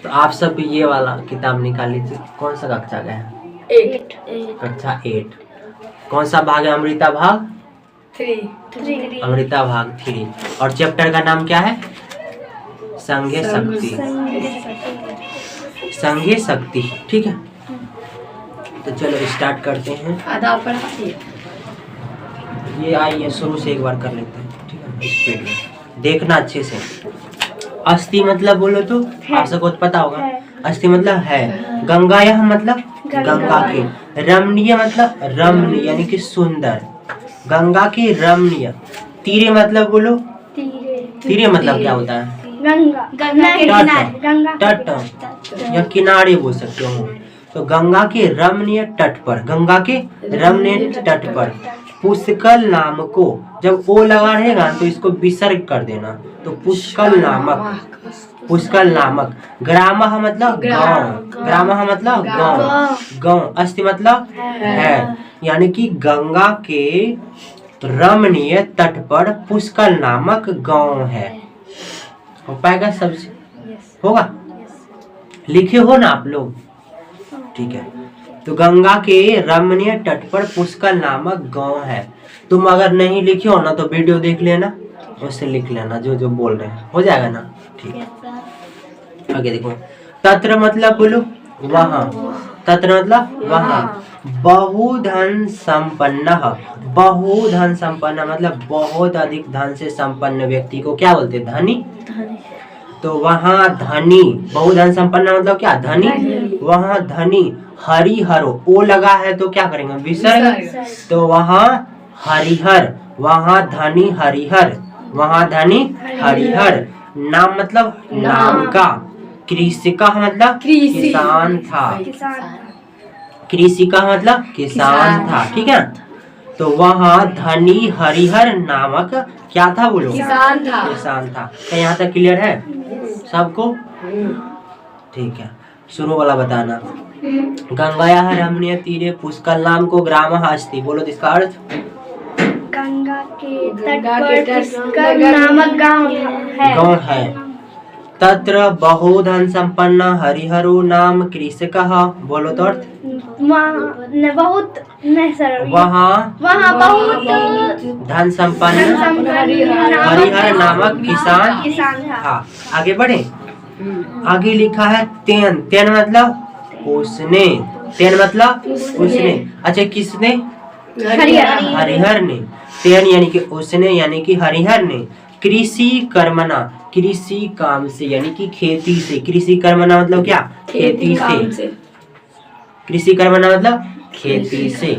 तो आप सब ये वाला किताब निकाल लीजिए। कौन सा कक्षा का है? 8 कक्षा 8। कौन सा भाग है? अमृता भाग 3 अमृता भाग 3। और चैप्टर का नाम क्या है? संघे शक्ति। संघे शक्ति, ठीक है। तो चलो स्टार्ट करते हैं। आधा पढ़ाइए। ये आइए शुरू से एक बार कर लेते हैं, ठीक है, स्पीड में देखना अच्छे से। अस्थि मतलब बोलो तो आप सबको पता होगा। अस्थि मतलब है। गंगा यह मतलब गंगा की। रमणीय मतलब रम्य यानी कि सुंदर। गंगा की रमणीय। तीरे मतलब बोलो। तीरे मतलब क्या होता है? तट या किनारे बोल सकते हो। तो गंगा के रमणीय तट पर, गंगा के रमणीय तट पर पुष्कल नाम को, जब ओ लगा रहेगा तो इसको विसर्ग कर देना। तो पुष्कल नामक, पुष्कल नामक। ग्रामः मतलब गांव, ग्रामः मतलब गांव, गांव। अस्थि मतलब है, यानी कि गंगा के रमणीय तट पर पुष्कल नामक गांव है। हो पाएगा? सबसे होगा? लिखे हो ना आप लोग? ठीक है। तो गंगा के रमणीय तट पर पुष्कल नामक गांव है। तुम अगर नहीं लिखे हो ना तो वीडियो देख लेना, उससे लिख लेना जो जो बोल रहे हैं, हो जाएगा ना? ठीक है। आगे देखो। तत्र मतलब बोलो वहाँ। तत्र मतलब वहाँ। बहुधन संपन्न। बहुधन संपन्न मतलब बहुत अधिक धन से संपन्न व्यक्ति को क्या बोलते हैं? धनी। तो वहाँ धनी, बहुधन संपन्न मतलब क्या? धनी। वहाँ धनी हरिहरो, ओ लगा है तो क्या करेंगे? विसर्ग। तो वहाँ हरिहर, वहाँ धनी हरिहर, वहाँ धनी हरिहर। नाम मतलब नाम का। कृषिका मतलब किसान था। कृषिका मतलब किसान था, ठीक है। तो वहाँ धनी हरिहर नामक क्या था? बोलो किसान था। किसान था। क्या यहाँ तक क्लियर है सबको? ठीक है। शुरू वाला बताना। गंगायाः रमणीय तीरे पुष्कल नाम को ग्रामः अस्ति। बोलो इसका अर्थ। गंगा के तट पर पुष्कर नामक गांव है। तत्र बहुधन संपन्न हरिहरो नाम कृषकः। बोलो तो अर्थ। बहुत वहाँ बहुत धन संपन्न हरिहर नामक किसान था। आगे बढ़े। आगे लिखा है तेन। तेन मतलब उसने। तेन मतलब उसने। अच्छा, किसने? हरिहर ने। तेन यानी कि उसने, यानी कि हरिहर ने। कृषि कर्मना, कृषि काम से यानी कि खेती से। कृषि कर्मना मतलब क्या? खेती से। कृषि कर्मना मतलब खेती से,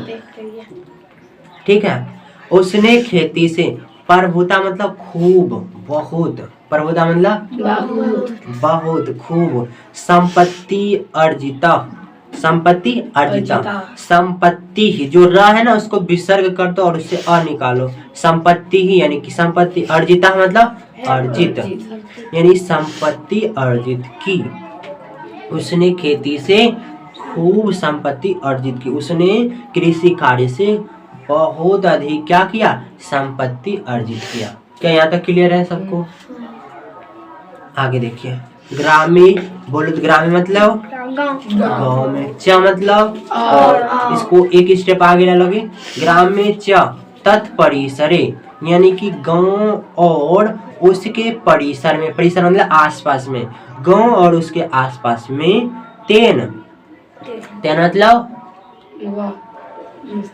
ठीक है। उसने खेती से। प्रभुता मतलब खूब, बहुत। प्रभुता मतलब बहुत, खूब। संपत्ति अर्जिता, संपत्ति अर्जिता। संपत्ति ही जो र है ना उसको विसर्ग कर दो और उससे अ निकालो। संपत्ति ही यानी कि संपत्ति। अर्जिता मतलब अर्जित, यानी संपत्ति अर्जित की। उसने खेती से खूब संपत्ति अर्जित की। उसने कृषि कार्य से बहुत अधिक क्या किया? संपत्ति अर्जित किया। क्या यहाँ तक क्लियर है सबको? आगे देखिए। ग्रामीण बोलो तो ग्रामीण मतलब गाँव में। च मतलब और, इसको एक स्टेप आगे ले लोगे। ग्राम में च तत्परिसरे यानी कि गांव और उसके परिसर में। परिसर मतलब आसपास में। गांव और उसके आसपास में। तेन, तेन मतलब,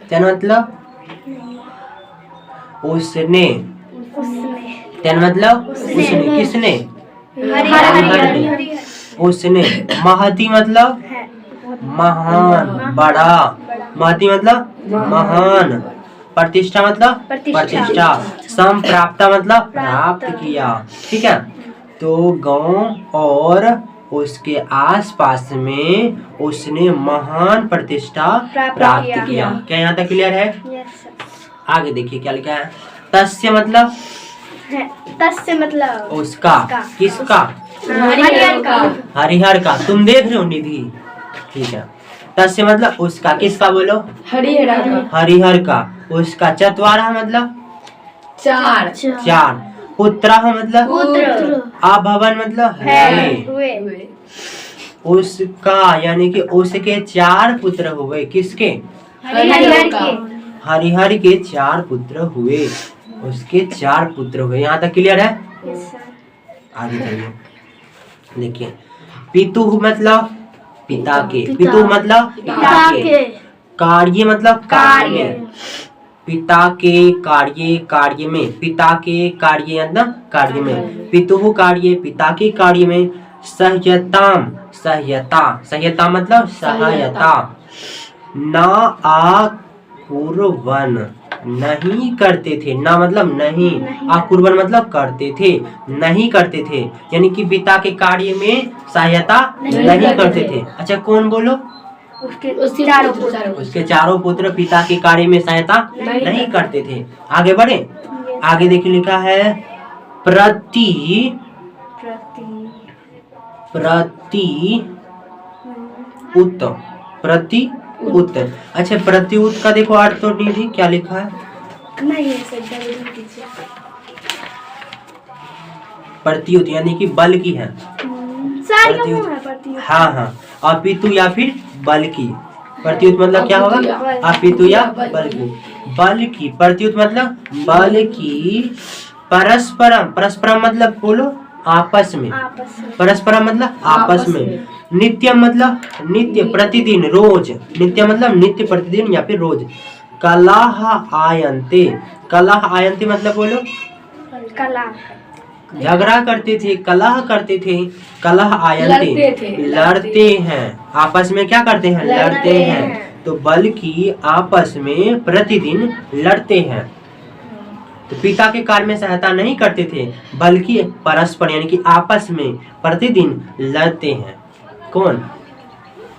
तेन मतलब उसने। तेन मतलब उसने। किसने? हरिहर ने। उसने। महती मतलब महान, बड़ा। महती मतलब महान। प्रतिष्ठा मतलब प्रतिष्ठा। संप्राप्त मतलब प्राप्त किया, ठीक है। तो गांव और उसके आसपास में उसने महान प्रतिष्ठा प्राप्त किया। क्या यहाँ तक क्लियर है? आगे देखिए क्या लिखा है। तस्य मतलब, तस्य मतलब उसका। किसका? हरिहर का। हरिहर का। तुम देख रहे हो निधि, ठीक है। तस्य मतलब उसका। किसका? बोलो हरिहर का। हरिहर का। उसका। चत्वारः मतलब 4। 4। पुत्रः मतलब पुत्र। अभवन मतलब है। हुए। उसका यानी कि उसके 4 पुत्र हुए। किसके? हरिहर का। हरिहर के 4 पुत्र हुए। उसके 4 पुत्र हुए। यहाँ तक क्लियर है? Yes sir. आगे चलिए, देखिए पितु मतलब पिता के, पिता। पितु मतलब पिता के, कार्य मतलब कार्य में, पिता के कार्य, कार्य में, पिता के कार्य मतलब कार्य में, पितुः कार्य, पिता के कार्य में, सह्यताम, सह्यता, सह्यता मतलब सहायता, न आकुर्वन नहीं करते थे, ना मतलब नहीं, आकुर्वन मतलब करते थे, नहीं करते थे, यानी कि पिता के कार्य में सहायता नहीं करते थे। अच्छा कौन बोलो? उसके चारों पुत्र। उसके 4 पुत्र पिता के कार्य में सहायता नहीं करते थे। आगे बढ़े, आगे देखिए लिखा है प्रति उत, प्रति उत। अच्छा प्रति उत का देखो अर्थ तो नहीं थी, क्या लिखा है? नहीं है सर, जल्दी कीजिए। प्रतियुत यानी कि बल की है। सर ये प्रतियुत। है प्रतियुत। हाँ हाँ, अपितु या फिर बल की। प्रतियुत मतलब क्या होगा? अपितु या बल की। बल की, प्रतियुत मतलब बल की, परस्परम, परस्परम मतलब बोलो आपस में, आपस में। परस्परम मतलब आपस में, नित्यम मतलब नित्य, प्रतिदिन, रोज, नित्य मतलब नित्य, प्रतिदिन या फिर रोज। कलह आयन्ते, कलह आयन्ते मतलब बोलो कला। झगड़ा करते थे, कलह करते थे, कलह आयन्ते लड़ते हैं, आपस में क्या करते हैं? लड़ते हैं। तो बल्कि आपस में प्रतिदिन लड़ते हैं। तो पिता के कार्य में सहायता नहीं करते थे, बल्कि परस्पर यानी कि आपस में प्रतिदिन लड़ते हैं। कौन?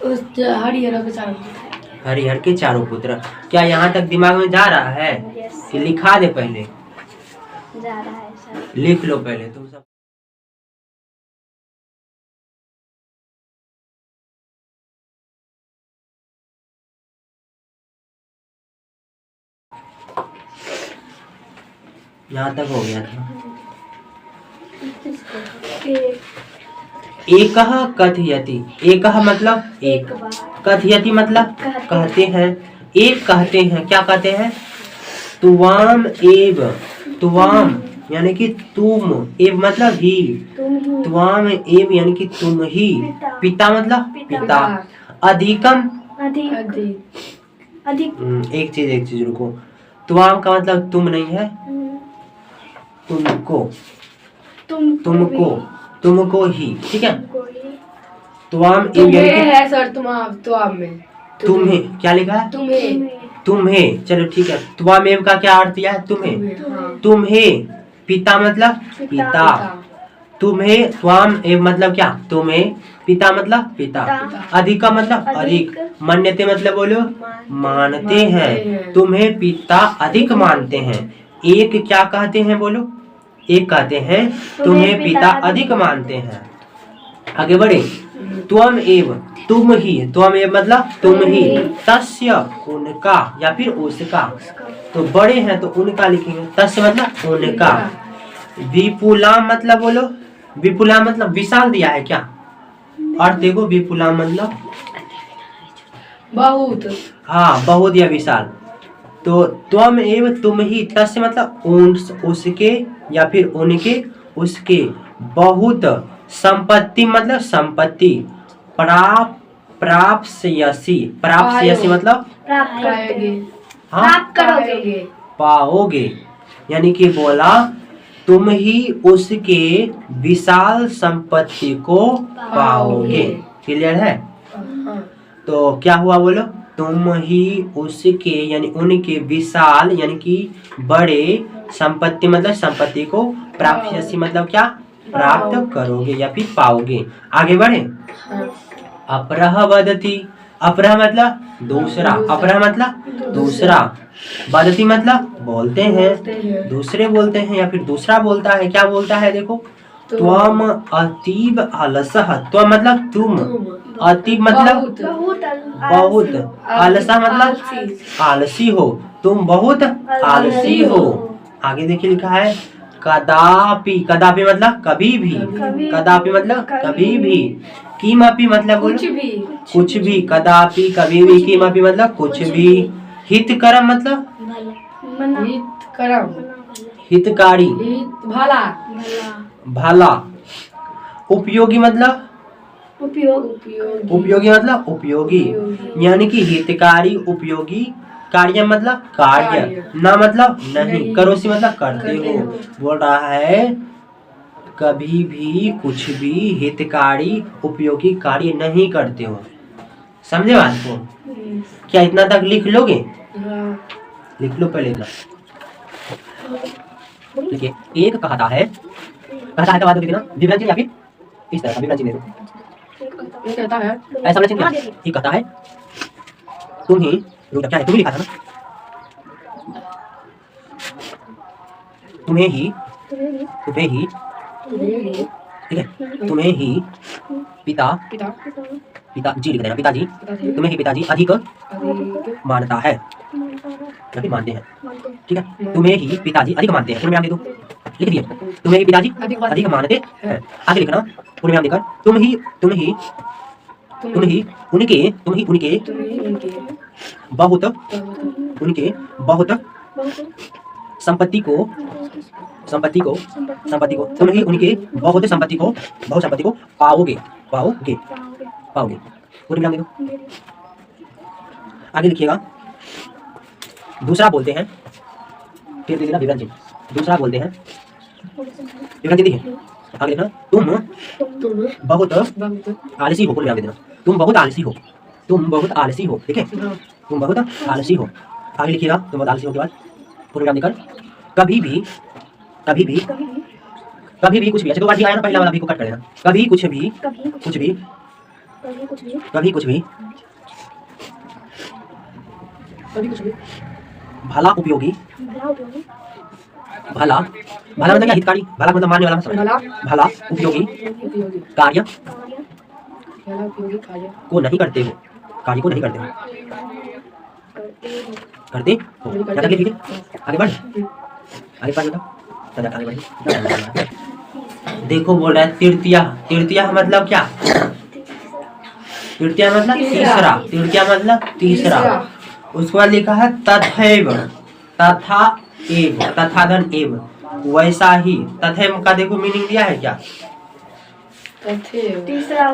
उस हरिहर के चारों पुत्र। हरिहर के 4 पुत्र। क्या यहाँ तक दिमाग में जा रहा है यस कि लिखा दे? पहले जा रहा है सर। लिख लो पहले तुम सब। यहाँ तक हो गया था। एकह कथयति, एकह मतलब एक, बार कथयति मतलब कहते कहते हैं, एक कहते हैं, क्या कहते हैं? तुवाम एव, तुवाम यानी कि तुम, एव मतलब ही, तुम ही तुवाम एव यानी कि तुम ही, पिता। पिता मतलब पिता। पिता, अधिकम, अधिक अधिक एक चीज रुको, तुवाम का मतलब तुम नहीं है, तुमको, तुमको, तुमको ही, ठीक है। तुवाम एव तुम्हें यानी कि है सर, तुम आप, तो आप में तुम्हें, क्या लिखा है? तुम्हें, तुम्हें, चलो ठीक है। त्वमेव का क्या अर्थ दिया है? तुम्हें, हाँ। तुम्हें, पिता मतलब पिता, तुम्हें, त्वाम एव मतलब क्या? तुम्हें, पिता मतलब पिता, अधिका मतलब अधिक, मान्यते मतलब बोलो मानते हैं, तुम्हें पिता अधिक मानते हैं। एक क्या कहते हैं बोलो? एक कहते हैं तुम्हें पिता अधिक मानते हैं। आगे बढ़े, त्वम एव तुम ही, त्वम एव मतलब तुम ही, तस्य उनका या फिर उसका, तो बड़े हैं तो उनका लिखेंगे, तस्य मतलब उनका। विपुला मतलब बोलो, विपुला मतलब विशाल दिया है क्या? और देखो विपुला मतलब बहुत, हाँ बहुत या विशाल। तो त्वम एव तुम ही, तस्य मतलब उसके या फिर उनके, उसके, बहुत, संपत्ति मतलब संपत्ति, प्राप्स्यसि, प्राप्स्यसि मतलब प्राप्त पाएंगे, हाँ प्राप्त करोगे। पाओगे, यानी कि बोला तुम ही उसके विशाल संपत्ति को पाओगे। क्लियर है? हाँ। तो क्या हुआ बोलो? तुम ही उसके यानी उनके विशाल यानी कि बड़े संपत्ति मतलब संपत्ति को, प्राप्स्यसि मतलब क्या? प्राप्त करोगे या फिर पाओगे। आगे बढ़े, अपरह वदति, अपरह मतलब दूसरा, अपरह मतलब दूसरा, वदति मतलब बोलते हैं, दूसरे बोलते हैं या फिर दूसरा बोलता है। क्या बोलता है देखो, त्वम अतीब अलसः, त्वम मतलब तुम, अतीब मतलब बहुत, आलसा मतलब आलसी हो, तुम बहुत आलसी हो। आगे देखिए लिखा है कदापि, कदापि मतलब कभी भी, कदापि मतलब कभी भी, किमपि मतलब बोलो कुछ भी, कुछ भी, कदापि कभी भी, किमपि मतलब कुछ भी, हितकरम मतलब मना हित करम, हितकारी, हित भला, भला, उपयोगी मतलब उपयोग उपयोगी, उपयोगी मतलब उपयोगी, यानी कि हितकारी उपयोगी, कार्य मतलब कार्य, न मतलब नहीं, करोसी मतलब करते हो। बोल रहा है कभी भी कुछ भी हितकारी उपयोगी कार्य नहीं करते हो। समझे बात को? क्या इतना तक लिख लोगे? लिख लो पहले इतना। देखिए एक कहता है, कहता है का बात देखना विवरण या फिर इस तरह का विवरण दे दो। ये कहता है, ऐसा वाला चिन्ह क्या? ये कहता है तुम ही, रुक क्या है, तुम ही लिखा था ना, तुम्हें ही, तुम्हें ही, ठीक है, तुम्हें ही पिता, पिता, पिताजी लिख देना, पिताजी, पिताजी, तुम्हें ही पिताजी अधिक अधिक मानता है, या फिर मानते हैं, ठीक है, तुम्हें ही पिताजी अधिक मानते हैं, पूर्ण विराम दे दो, लिख दिए, तुम्हें ही पिताजी अधिक मानते हैं, आगे लिखना पूर्ण विराम देकर, तुम ही उनके, बहुत, उनके बहुत संपत्ति को तुम ही उनके बहुत संपत्ति को पाओगे, पूर्ण विराम दे दो। आगे लिखिएगा, दूसरा बोलते हैं, फिर दे देना विवरण चिन्ह, दूसरा बोलते हैं, विवरण चिन्ह है, आगे लिखना तुम बहुत आलसी हो, पूर्ण विराम दे देना, तुम बहुत आलसी हो, ठीक है, तुम बहुत आलसी हो। आगे लिखिएगा तुम बहुत आलसी हो के बाद पूर्ण विराम देकर, कभी भी कुछ भी, अच्छा 2 बार भी आया ना, पहला वाला भी को कट कर देना, कभी कुछ भी भला उपयोगी, भला मतलब क्या, हितकारी, भला मतलब मानने वाला, भला उपयोगी कार्य को नहीं करते हो, कार्य को नहीं करते हो, करते हो, क्या तक लिखिए, आगे बढ़, आगे बढ़ बेटा, आगे बढ़िए। देखो बोल रहा है तृतीया मतलब क्या, तृतीया मतलब तीसरा, उसके बाद लिखा है तथैव, तथा एव, तथा धन एव, वैसा ही, तथैव का देखो मीनिंग दिया है क्या, तीसरा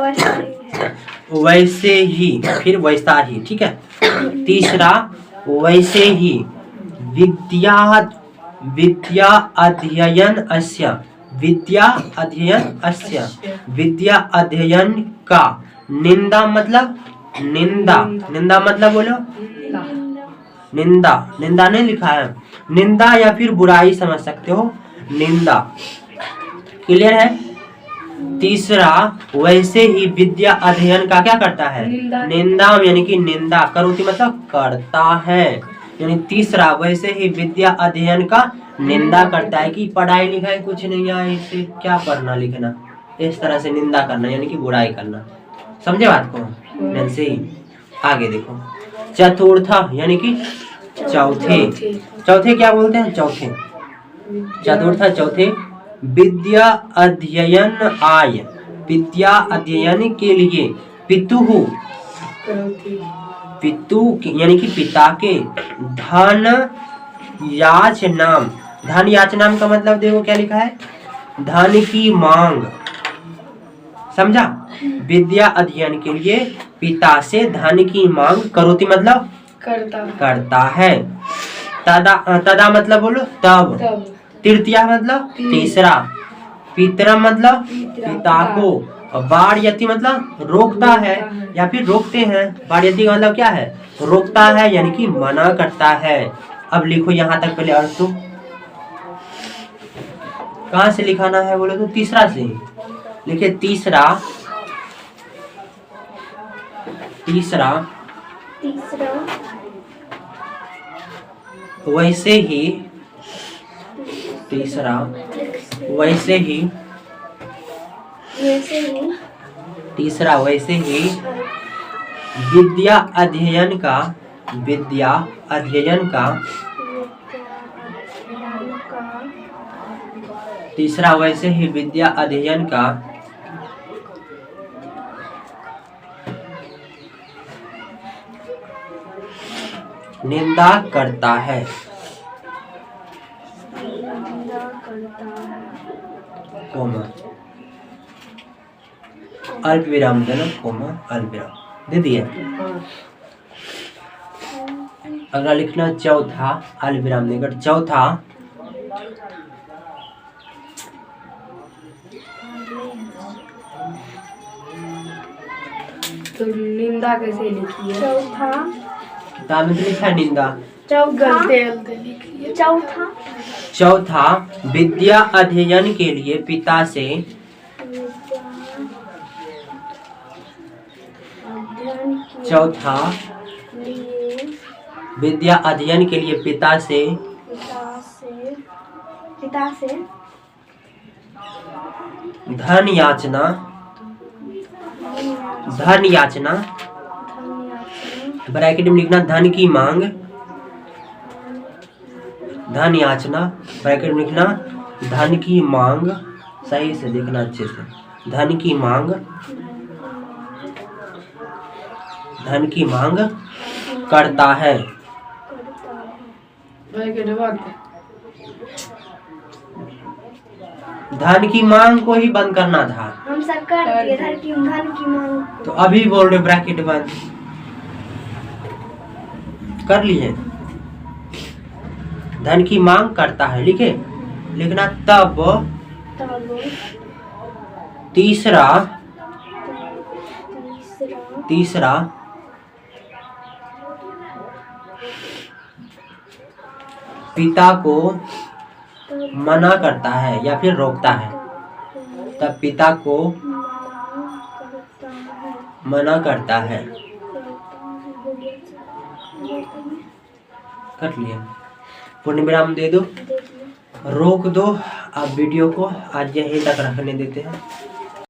वैसे ही, फिर वैसा ही, ठीक है, तीसरा वैसे ही, विद्या अध्ययन का, निंदा मतलब बोलो, निंदा नहीं लिखा है, निंदा या फिर बुराई समझ सकते हो, निंदा, क्लियर है। तीसरा वैसे ही विद्या अध्ययन का क्या करता है, निंदा यानी कि निंदा, करोति मतलब करता है, यानी तीसरा वैसे ही विद्या अध्ययन का निंदा करता है, कि पढ़ाई लिखाई कुछ नहीं आए, इसे क्या पढ़ना लिखना, इस तरह से निंदा करना यानी कि बुराई करना। समझे बात को? से ही आगे देखो, चतुर्था यानी कि चौथे क्या बोलते हैं, चौथे विद्या अध्ययन के लिए पितु यानी कि पिता के धन याचनाम का मतलब देखो क्या लिखा है, धन की मांग, समझा, विद्या अध्ययन के लिए पिता से धन की मांग, करोति मतलब करता है, तदा मतलब बोलो तब, तृतीया मतलब तीसरा, पितरम मतलब पिता को, वार्यति मतलब रोकता है या फिर रोकते हैं, वार्यति का मतलब क्या है, रोकता है यानी कि मना करता है। अब लिखो यहाँ तक पहले अर्थ, तो कहाँ से लिखाना है बोले तो तीसरा से लिखे, तीसरा वैसे ही विद्या अध्ययन का तीसरा, वैसे ही विद्या अध्ययन का निंदा करता है। निंदा करता है। कोमा अल्प विराम देना, कोमा अल्प विराम दे दिया। अगला लिखना चौथा, अल्प विराम देकर चौथा, तो निंदा कैसे लिखी है? चौथा, किताब में तो लिखा है निंदा। चौथा, गलते लिखी है। चौथा, चौथा, विद्या अध्ययन के लिए पिता से अध्ययन के चौथा, लिए विद्या अध्ययन के लिए पिता से पिता से धन याचना, धन याचना, ब्रैकेट में लिखना धन की मांग, धन याचना, ब्रैकेट में लिखना धन की मांग, सही से लिखना अच्छे से, धन की मांग, धन की मांग करता है। ब्रैकेट बंद। धन की मांग को ही बंद करना था। हम सब कर दिए धन की मांग। तो अभी बोल रहे ब्रैकेट बंद कर लिए। धन की मांग करता है लिखे, लिखना तब तीसरा, तीसरा पिता को मना करता है या फिर रोकता है। तब पिता को मना करता है। कर लिया, पूर्ण विराम दे दो, रोक दो। अब वीडियो को आज यहीं तक रखने देते हैं।